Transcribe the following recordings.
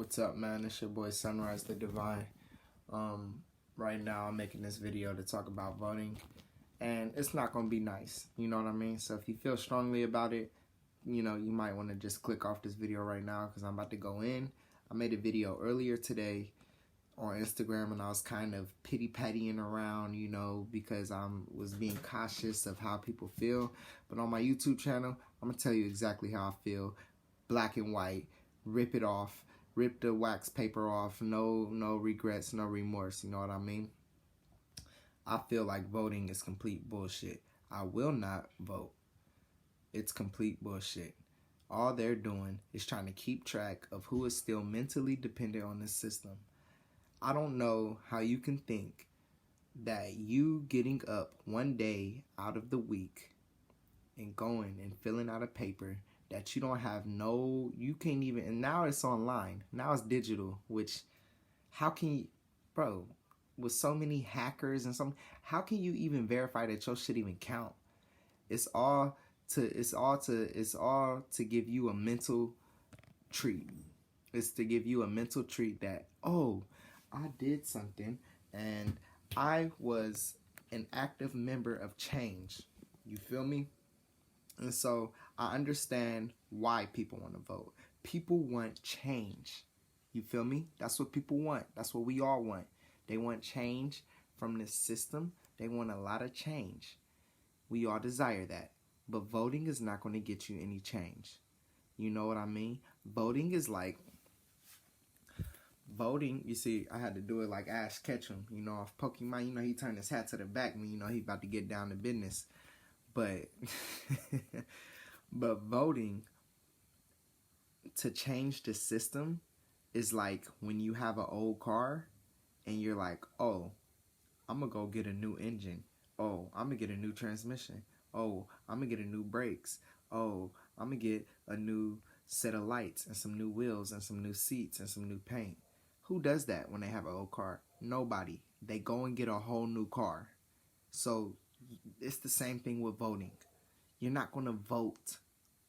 What's up, man? It's your boy Sunrise the Divine. Right now I'm making this video to talk about voting, and it's not gonna be nice. You know what I mean? So if you feel strongly about it, you might want to just click off this video right now because I'm about to go in. I made a video earlier today on Instagram and I was kind of pity-pattying around, because I was being cautious of how people feel. But on my YouTube channel, I'm gonna tell you exactly how I feel, black and white. Rip it off. Rip the wax paper off. No regrets, no remorse. You know what I mean? I feel like voting is complete bullshit. I will not vote. It's complete bullshit. All they're doing is trying to keep track of who is still mentally dependent on this system. I don't know how you can think that you getting up one day out of the week and going and filling out a paper that you don't have you can't even, and now it's online, now it's digital, which, how can you, bro, with so many hackers and how can you even verify that your shit even count? It's all to give you a mental treat. It's to give you a mental treat that, oh, I did something and I was an active member of change. You feel me? And so I understand why people want to vote. People want change. You feel me? That's what people want. That's what we all want. They want change from this system. They want a lot of change. We all desire that. But voting is not going to get you any change. You know what I mean? Voting is like, you see, I had to do it like Ash Ketchum, off Pokemon. He turned his hat to the back, and he about to get down to business. But but voting to change the system is like when you have an old car and you're like, oh, I'm gonna go get a new engine. Oh, I'm gonna get a new transmission. Oh, I'm gonna get a new brakes. Oh, I'm gonna get a new set of lights and some new wheels and some new seats and some new paint. Who does that when they have an old car? Nobody. They go and get a whole new car. So it's the same thing with voting. You're not going to vote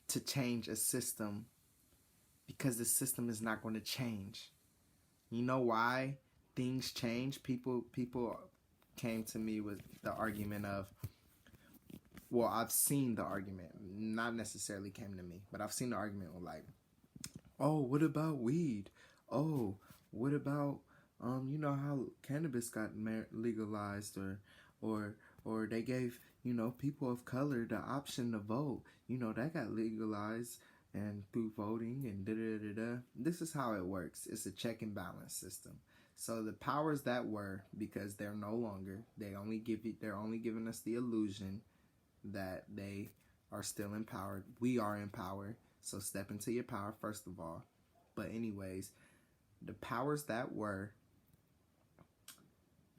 to change a system because the system is not going to change. You know why things change? People came to me with the argument of, well, I've seen the argument, not necessarily came to me, but I've seen the argument of like, oh, what about weed? Oh, what about how cannabis got legalized, or they gave people of color the option to vote. That got legalized and through voting and da-da-da-da. This is how it works. It's a check and balance system. So the powers that were, because they're no longer, they're only giving us the illusion that they are still empowered. We are empowered. So step into your power first of all. But anyways, the powers that were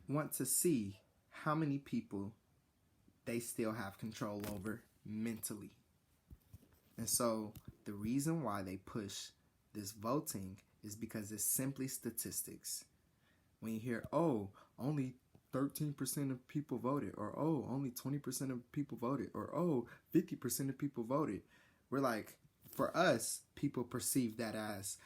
want to see how many people they still have control over mentally. And so the reason why they push this voting is because it's simply statistics. When you hear, oh, only 13% of people voted, or oh, only 20% of people voted, or oh, 50% of people voted, we're like, for us, people perceive that as,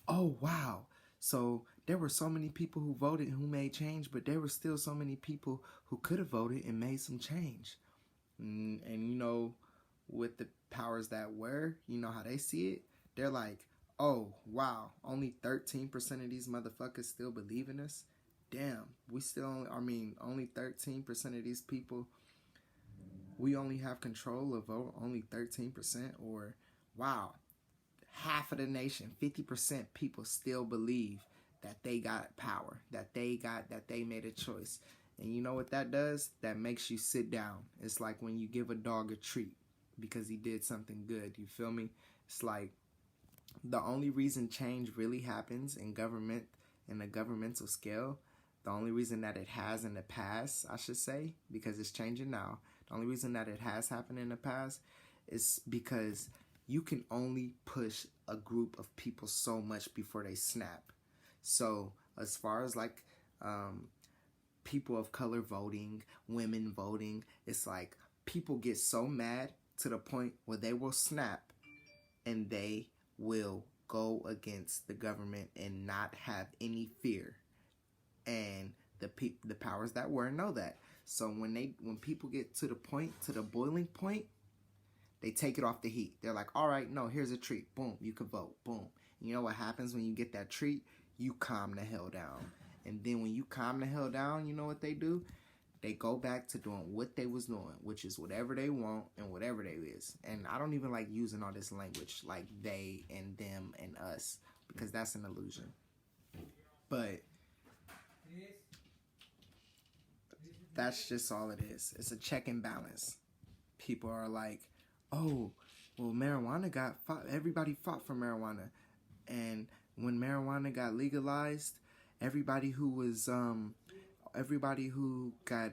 oh, wow. So there were so many people who voted who made change, but there were still so many people who could have voted and made some change. And with the powers that were, how they see it? They're like, oh, wow, only 13% of these motherfuckers still believe in us? Damn, only 13% of these people, we only have control of only 13%? Or, wow, half of the nation, 50% people still believe that they got power, that they made a choice. And you know what that does? That makes you sit down. It's like when you give a dog a treat because he did something good. You feel me? It's like the only reason change really happens in government, in a governmental scale, the only reason that it has in the past, I should say, because it's changing now, the only reason that it has happened in the past is because you can only push a group of people so much before they snap. So as far as like people of color voting, women voting, it's like people get so mad to the point where they will snap and they will go against the government and not have any fear. And the powers that were know that. So when people get to the boiling point, they take it off the heat. They're like, all right, no, here's a treat. Boom, you can vote. Boom. And you know what happens when you get that treat? You calm the hell down. And then when you calm the hell down, you know what they do? They go back to doing what they was doing, which is whatever they want and whatever they is. And I don't even like using all this language like they and them and us, because that's an illusion. But that's just all it is. It's a check and balance. People are like, oh, well, marijuana got fought. Everybody fought for marijuana. And when marijuana got legalized, everybody who got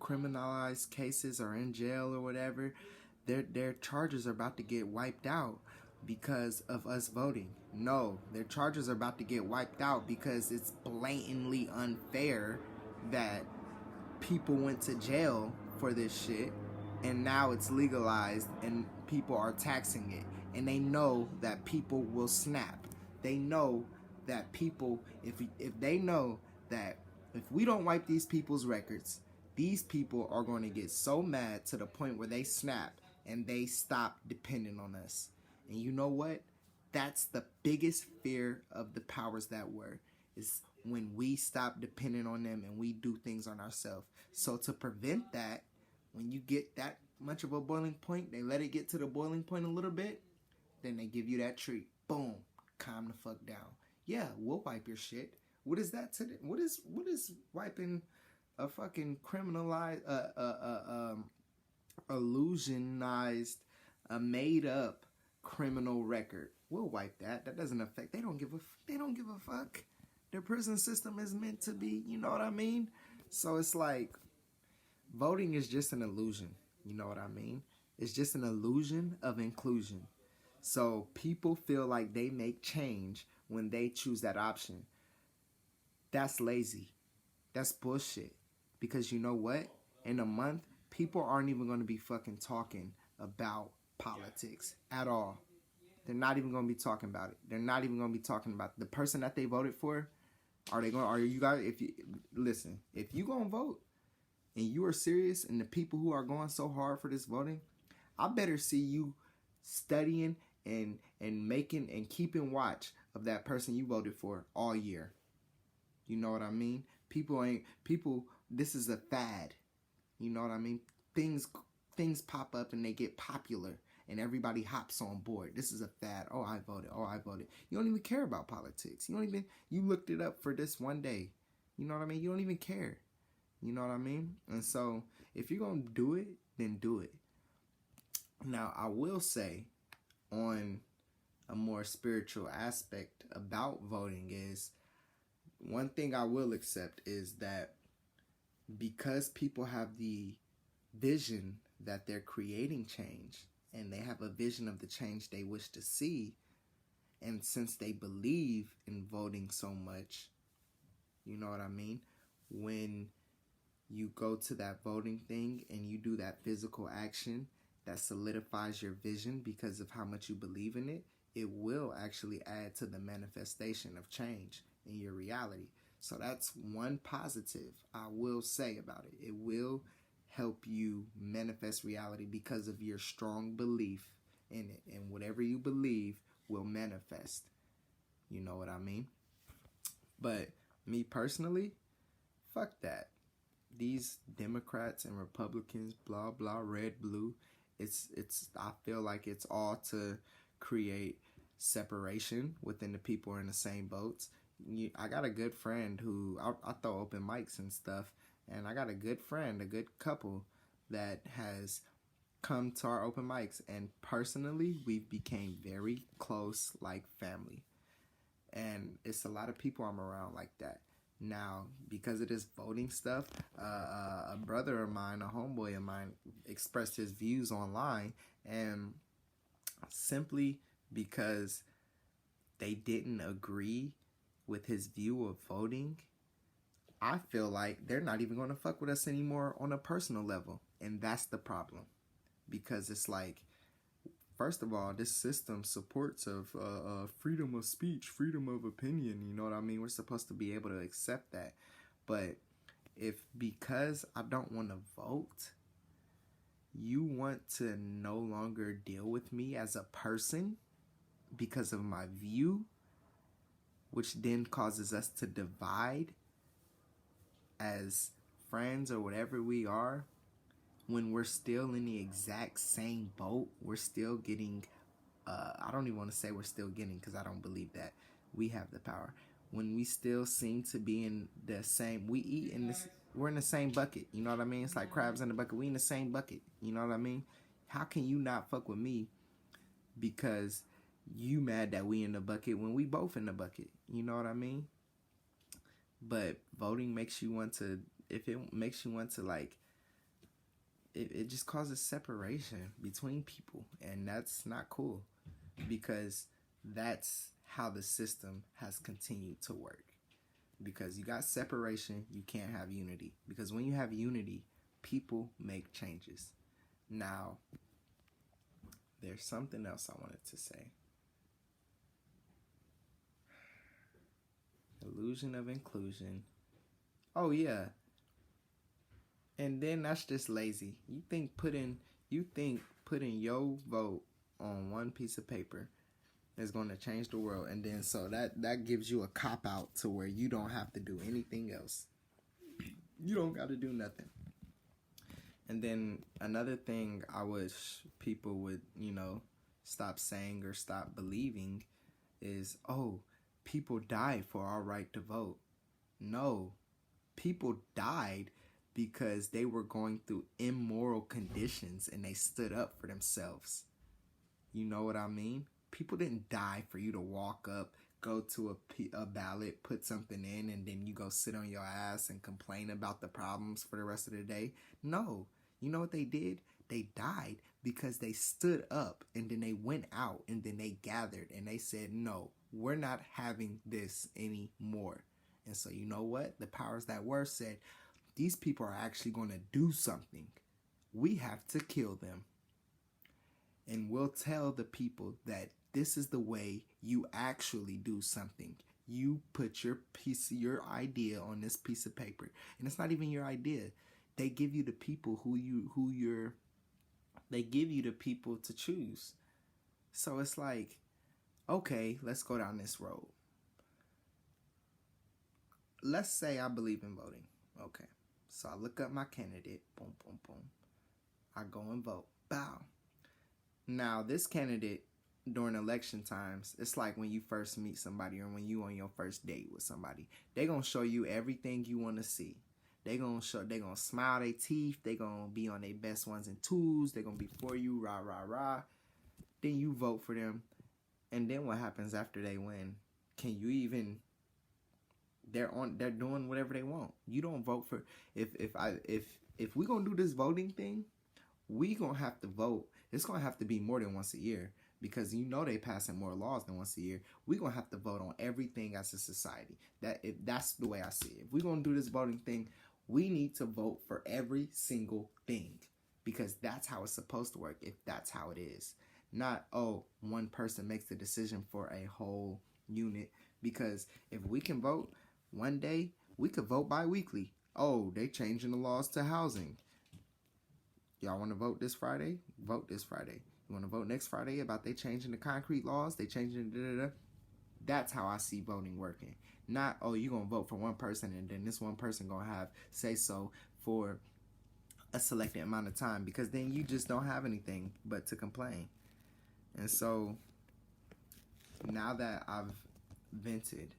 criminalized cases or in jail or whatever, their charges are about to get wiped out because of us voting. No, their charges are about to get wiped out because it's blatantly unfair that people went to jail for this shit, and now it's legalized and people are taxing it. And they know that people will snap. They know that people, if they know that if we don't wipe these people's records, these people are going to get so mad to the point where they snap and they stop depending on us. And you know what? That's the biggest fear of the powers that were, is when we stop depending on them and we do things on ourselves. So to prevent that, when you get that much of a boiling point, they let it get to the boiling point a little bit, then they give you that treat. Boom. Calm the fuck down. Yeah, we'll wipe your shit. What is that today? What is wiping a fucking criminalized, illusionized, a made up criminal record? We'll wipe that. That doesn't affect. They don't give a fuck. Their prison system is meant to be. You know what I mean? So it's like, voting is just an illusion. You know what I mean? It's just an illusion of inclusion. So people feel like they make change when they choose that option. That's lazy. That's bullshit. Because you know what? In a month, people aren't even going to be fucking talking about politics at all. They're not even going to be talking about it. They're not even going to be talking about the person that they voted for. Are you guys, if you going to vote and you are serious, and the people who are going so hard for this voting, I better see you studying and making and keeping watch of that person you voted for all year. You know what I mean? People, this is a fad. You know what I mean? Things pop up and they get popular and everybody hops on board. This is a fad. Oh, I voted. You don't even care about politics. You looked it up for this one day. You know what I mean? You don't even care. You know what I mean? And so if you're going to do it, then do it. Now, I will say, on a more spiritual aspect about voting, is one thing I will accept is that because people have the vision that they're creating change, and they have a vision of the change they wish to see, and since they believe in voting so much, you know what I mean? When you go to that voting thing and you do that physical action that solidifies your vision because of how much you believe in it, it will actually add to the manifestation of change in your reality. So that's one positive I will say about it. It will help you manifest reality because of your strong belief in it. And whatever you believe will manifest. You know what I mean? But me personally, fuck that. These Democrats and Republicans, blah, blah, red, blue, I feel like it's all to create separation within the people who are in the same boats. I got a good friend who, I throw open mics and stuff, and I got a good friend, a good couple that has come to our open mics, and personally, we've became very close, like family. And it's a lot of people I'm around like that. Now, because of this voting stuff, a brother of mine, a homeboy of mine, expressed his views online, and simply because they didn't agree with his view of voting, I feel like they're not even going to fuck with us anymore on a personal level. And that's the problem. Because it's like, first of all, this system supports of freedom of speech, freedom of opinion. You know what I mean? We're supposed to be able to accept that. But if because I don't want to vote, you want to no longer deal with me as a person because of my view, which then causes us to divide as friends or whatever we are, when we're still in the exact same boat, we're still getting, I don't even want to say we're still getting, because I don't believe that we have the power. When we still seem to be in the same, we eat in this, we're in the same bucket, you know what I mean? It's like crabs in the bucket, we in the same bucket, you know what I mean? How can you not fuck with me because you mad that we in the bucket when we both in the bucket, you know what I mean? But voting makes you want to, if it makes you want to like, it just causes separation between people, and that's not cool, because that's how the system has continued to work. Because you got separation, you can't have unity. Because when you have unity, people make changes. Now, there's something else I wanted to say. Illusion of inclusion. Oh yeah. And then that's just lazy. You think putting your vote on one piece of paper is going to change the world, and then so that gives you a cop out to where you don't have to do anything else. You don't got to do nothing. And then another thing I wish people would, stop saying or stop believing is, oh, people died for our right to vote. No, people died because they were going through immoral conditions and they stood up for themselves. You know what I mean? People didn't die for you to walk up, go to a ballot, put something in, and then you go sit on your ass and complain about the problems for the rest of the day. No. You know what they did? They died because they stood up, and then they went out, and then they gathered, and they said, no, we're not having this anymore. And so you know what? The powers that were said, these people are actually going to do something. We have to kill them. And we'll tell the people that this is the way you actually do something. You put your idea on this piece of paper. And it's not even your idea. They give you the people they give you the people to choose. So it's like, okay, let's go down this road. Let's say I believe in voting. Okay. So I look up my candidate, boom, boom, boom. I go and vote, bow. Now, this candidate, during election times, it's like when you first meet somebody or when you on your first date with somebody. They gonna show you everything you want to see. They gonna smile their teeth. They gonna be on their best ones and twos. They gonna be for you, rah, rah, rah. Then you vote for them. And then what happens after they win? Can you even... They're doing whatever they want. You don't vote for... If we gonna do this voting thing, we gonna have to vote. It's gonna have to be more than once a year, because they passing more laws than once a year. We gonna have to vote on everything as a society. That's the way I see it. If we gonna do this voting thing, we need to vote for every single thing, because that's how it's supposed to work. If that's how it is, not one person makes the decision for a whole unit. Because if we can vote one day, we could vote bi-weekly. Oh, they changing the laws to housing. Y'all want to vote this Friday? Vote this Friday. You want to vote next Friday about they changing the concrete laws? They changing da-da-da? That's how I see voting working. Not, you going to vote for one person and then this one person going to have say-so for a selected amount of time, because then you just don't have anything but to complain. And so, now that I've vented,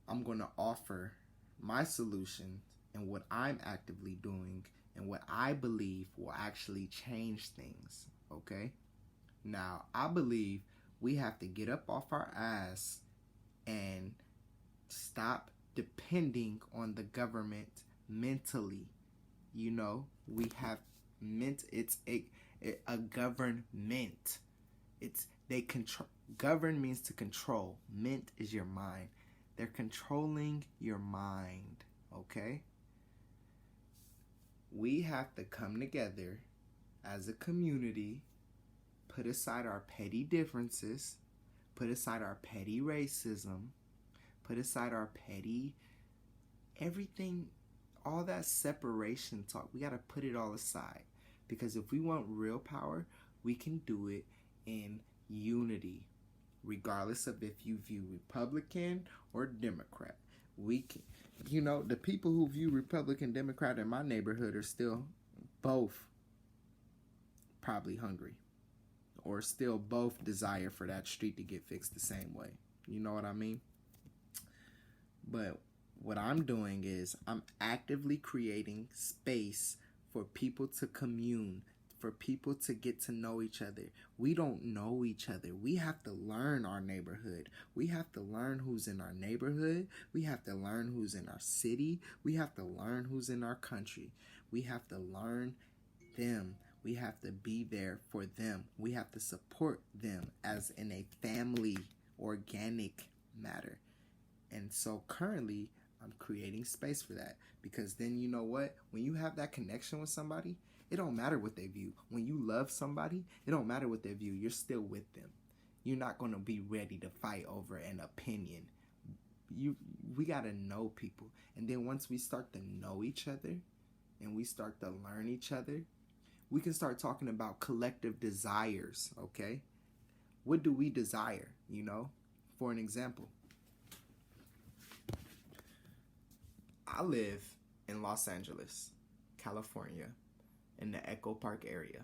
I'm going to offer my solution and what I'm actively doing and what I believe will actually change things, okay? Now, I believe we have to get up off our ass and stop depending on the government mentally. We have it's a government. They control. Govern means to control. Ment is your mind. They're controlling your mind, okay? We have to come together as a community put aside our petty differences, put aside our petty racism, put aside our petty everything, all that separation talk. We got to put it all aside, because if we want real power, we can do it in unity, regardless of if you view Republican or Democrat. We can, the people who view Republican, Democrat in my neighborhood are still both probably hungry, or still both desire for that street to get fixed the same way. You know what I mean? But what I'm doing is I'm actively creating space for people to commune, for people to get to know each other. We don't know each other. We have to learn our neighborhood. We have to learn who's in our neighborhood. We have to learn who's in our city. We have to learn who's in our country. We have to learn them. We have to be there for them. We have to support them as in a family, organic matter. And so currently, I'm creating space for that, because then you know what? When you have that connection with somebody, it don't matter what they view. When you love somebody, it don't matter what they view. You're still with them. You're not going to be ready to fight over an opinion. We got to know people. And then once we start to know each other and we start to learn each other, we can start talking about collective desires, okay? What do we desire, For an example, I live in Los Angeles, California, in the Echo Park area.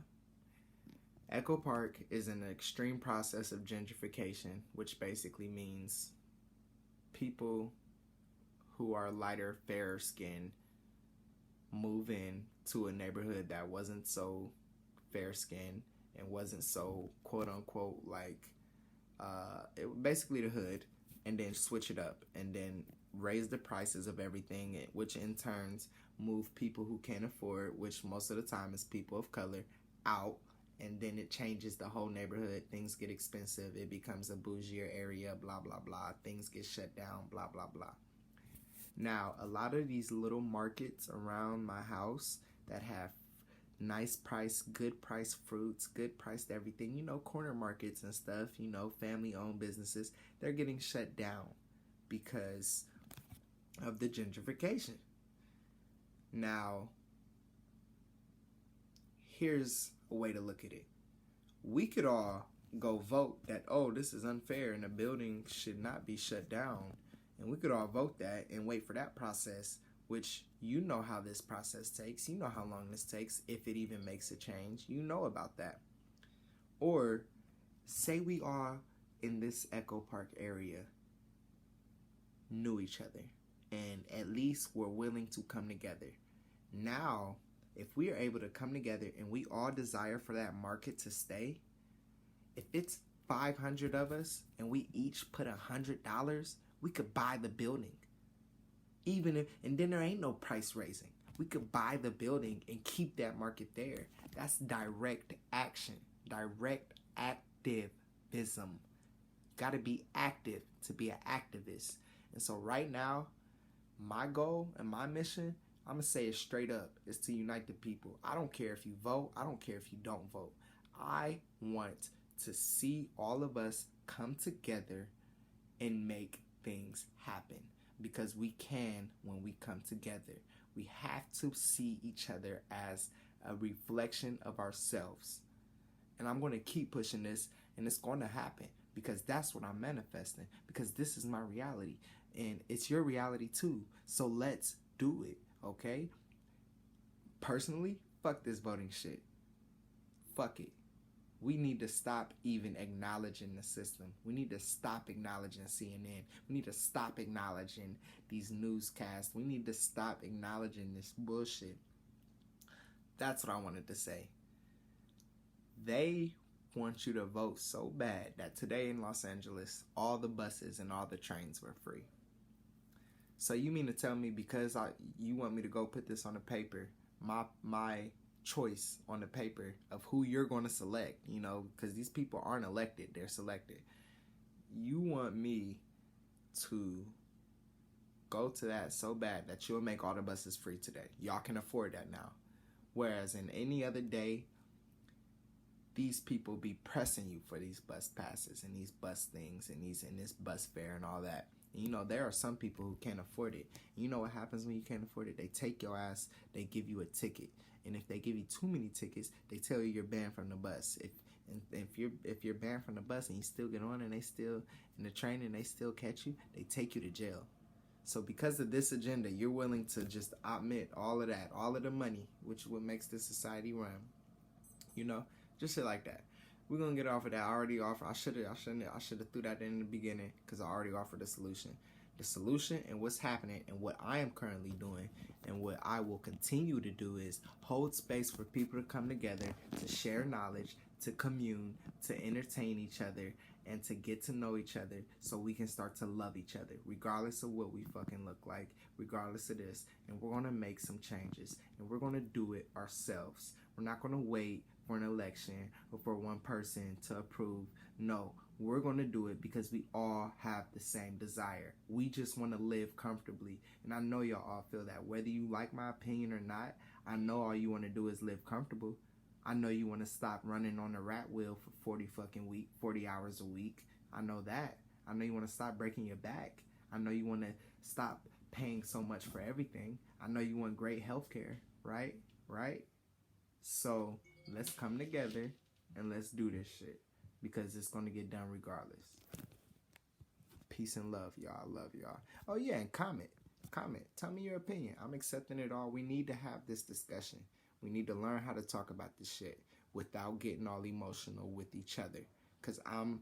Echo Park is an extreme process of gentrification, which basically means people who are lighter, fairer skinned move in to a neighborhood that wasn't so fair skinned and wasn't so quote unquote basically the hood, and then switch it up and then raise the prices of everything, which in turns move people who can't afford, which most of the time is people of color, out, and then it changes the whole neighborhood. Things get expensive. It becomes a bougier area, blah, blah, blah. Things get shut down, blah, blah, blah. Now, a lot of these little markets around my house that have nice price, good price fruits, good priced everything, corner markets and stuff, family-owned businesses, they're getting shut down because of the gentrification. Now, here's a way to look at it. We could all go vote that, this is unfair and the building should not be shut down. And we could all vote that and wait for that process, which how this process takes. You know how long this takes, if it even makes a change. You know about that. Or say we all in this Echo Park area knew each other, and at least we're willing to come together. Now, if we are able to come together and we all desire for that market to stay, if it's 500 of us and we each put $100, we could buy the building. And then there ain't no price raising. We could buy the building and keep that market there. That's direct action, direct activism. Got to be active to be an activist. And so right now, my goal and my mission, I'm going to say it straight up, is to unite the people. I don't care if you vote. I don't care if you don't vote. I want to see all of us come together and make things happen, because we can when we come together. We have to see each other as a reflection of ourselves. And I'm going to keep pushing this, and it's going to happen, because that's what I'm manifesting, because this is my reality and it's your reality too. So let's do it, okay? Personally, fuck this voting shit. Fuck it. We need to stop even acknowledging the system. We need to stop acknowledging CNN. We need to stop acknowledging these newscasts. We need to stop acknowledging this bullshit. That's what I wanted to say. They want you to vote so bad that today in Los Angeles, all the buses and all the trains were free. So you mean to tell me because you want me to go put this on the paper, my choice on the paper of who you're going to select, because these people aren't elected, they're selected. You want me to go to that so bad that you'll make all the buses free today. Y'all can afford that now. Whereas in any other day, these people be pressing you for these bus passes and these bus things and this bus fare and all that. And, you know, there are some people who can't afford it. And you know what happens when you can't afford it? They take your ass, they give you a ticket. And if they give you too many tickets, they tell you you're banned from the bus. If you're banned from the bus and you still get on and they still in the train and they still catch you, they take you to jail. So because of this agenda, you're willing to just omit all of that, all of the money, which is what makes this society run. You know, just shit like that. We're gonna get off of that. I already offered. I should have threw that in the beginning because I already offered the solution. The solution and what's happening and what I am currently doing and what I will continue to do is hold space for people to come together, to share knowledge, to commune, to entertain each other, and to get to know each other so we can start to love each other, regardless of what we fucking look like, regardless of this. And we're gonna make some changes, and we're gonna do it ourselves. We're not gonna wait for an election or for one person to approve. No, we're going to do it because we all have the same desire. We just want to live comfortably. And I know y'all all feel that. Whether you like my opinion or not, I know all you want to do is live comfortable. I know you want to stop running on the rat wheel for 40 hours a week. I know that. I know you want to stop breaking your back. I know you want to stop paying so much for everything. I know you want great health care, right? Right? So let's come together and let's do this shit because it's going to get done regardless. Peace and love, y'all. Love y'all. Oh, yeah, and comment. Tell me your opinion. I'm accepting it all. We need to have this discussion. We need to learn how to talk about this shit without getting all emotional with each other because I'm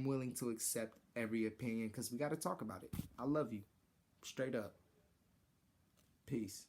willing to accept every opinion because we got to talk about it. I love you. Straight up. Peace.